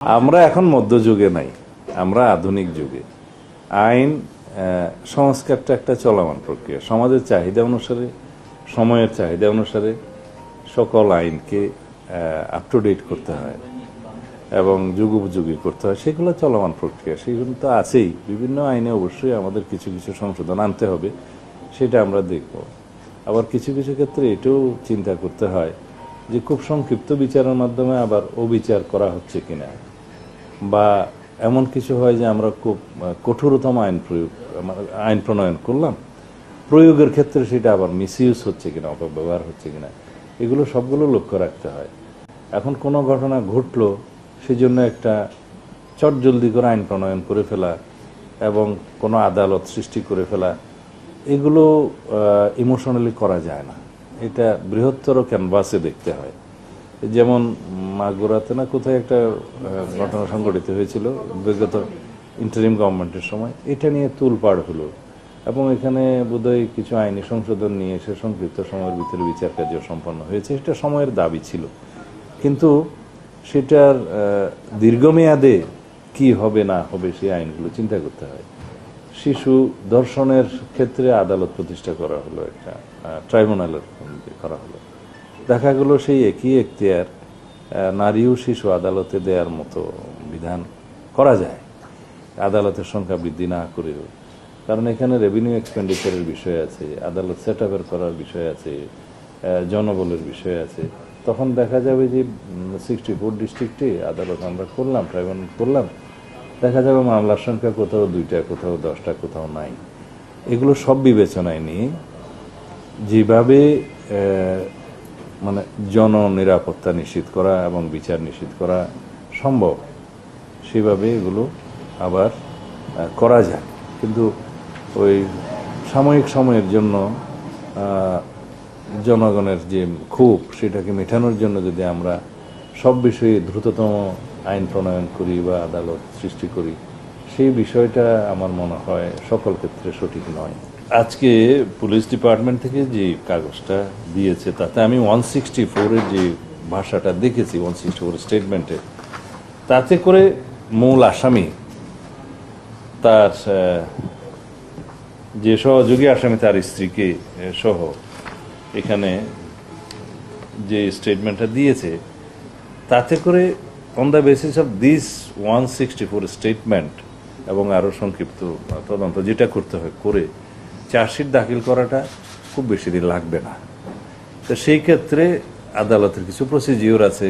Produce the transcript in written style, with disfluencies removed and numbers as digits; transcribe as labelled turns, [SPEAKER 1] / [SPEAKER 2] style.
[SPEAKER 1] আমরা এখন মধ্যযুগে নাই, আমরা আধুনিক যুগে। আইন সংস্কারটা একটা চলমান প্রক্রিয়া। সমাজের চাহিদা অনুসারে, সময়ের চাহিদা অনুসারে সকল আইনকে আপ টু ডেট করতে হয় এবং যুগোপযোগী করতে হয়। সেগুলো চলমান প্রক্রিয়া, সেগুলো তো আছেই। বিভিন্ন আইনে অবশ্যই আমাদের কিছু কিছু সংশোধন আনতে হবে, সেটা আমরা দেখব। আবার কিছু কিছু ক্ষেত্রে এটাও চিন্তা করতে হয় যে খুব সংক্ষিপ্ত বিচারের মাধ্যমে আবার অবিচার করা হচ্ছে কিনা, বা এমন কিছু হয় যে আমরা খুব কঠোরতম আইন প্রণয়ন করলাম, প্রয়োগের ক্ষেত্রে সেটা আবার মিসইউজ হচ্ছে কিনা, অপব্যবহার হচ্ছে কিনা, এগুলো সবগুলো লক্ষ্য রাখতে হয়। এখন কোনো ঘটনা ঘটলো, সেজন্য একটা চটজলদি করে আইন প্রণয়ন করে ফেলা এবং কোনো আদালত সৃষ্টি করে ফেলা, এগুলো ইমোশনালি করা যায় না। এটা বৃহত্তর ক্যানভাসে দেখতে হয়। যেমন মাগুরাতে না কোথায় একটা ঘটনা সংঘটিত হয়েছিল বিগত ইন্টারিম গভর্নমেন্টের সময়, এটা নিয়ে তুলপাড় হলো এবং এখানে বোধহয় কিছু আইনি সংশোধন নিয়ে এসে সংক্ষিপ্ত সময়ের ভিতরে বিচার কার্য সম্পন্ন হয়েছে। এটা সময়ের দাবি ছিল, কিন্তু সেটার দীর্ঘমেয়াদে কি হবে না হবে সেই আইনগুলো চিন্তা করতে হয়। শিশু ধর্ষণের ক্ষেত্রে আদালত প্রতিষ্ঠা করা হলো, একটা ট্রাইব্যুনালের করা হলো। দেখা গেল সেই একই এখতিয়ার নারী ও শিশু আদালতে দেওয়ার মতো বিধান করা যায়, আদালতের সংখ্যা বৃদ্ধি না করেও। কারণ এখানে রেভিনিউ এক্সপেন্ডিচারের বিষয় আছে, আদালত সেট আপের করার বিষয় আছে, জনবলের বিষয় আছে। তখন দেখা যাবে যে 64 ডিস্ট্রিক্টে আদালত আমরা করলাম, ট্রাইব্যুনাল করলাম, দেখা যাবে মামলার সংখ্যা কোথাও 2টা, কোথাও 10টা, কোথাও নাই। এগুলো সব বিবেচনায় নিয়ে যেভাবে মানে জননিরাপত্তা নিশ্চিত করা এবং বিচার নিশ্চিত করা সম্ভব, সেভাবে এগুলো আবার করা যায়। কিন্তু ওই সাময়িক সময়ের জন্য জনগণের যে ক্ষোভ, সেটাকে মেটানোর জন্য যদি আমরা সব বিষয়ে দ্রুততম আইন প্রণয়ন করি বা আদালত সৃষ্টি করি, সেই বিষয়টা আমার মনে হয় সকল ক্ষেত্রে সঠিক নয়। আজকে পুলিশ ডিপার্টমেন্ট থেকে যে কাগজটা দিয়েছে, তাতে আমি 164-এর যে ভাষাটা দেখেছি, 164 স্টেটমেন্টে, তাতে করে মূল আসামি তার যে সহযোগী আসামি তার স্ত্রীকে সহ এখানে যে স্টেটমেন্টটা দিয়েছে, তাতে করে on the basis of this 164 statement এবং আরও সংক্ষিপ্ত তদন্ত যেটা করতে হয় করে চার্জশিট দাখিল করাটা খুব বেশি দিন লাগবে না। তো সেই ক্ষেত্রে আদালতের কিছু প্রসিডিওর আছে,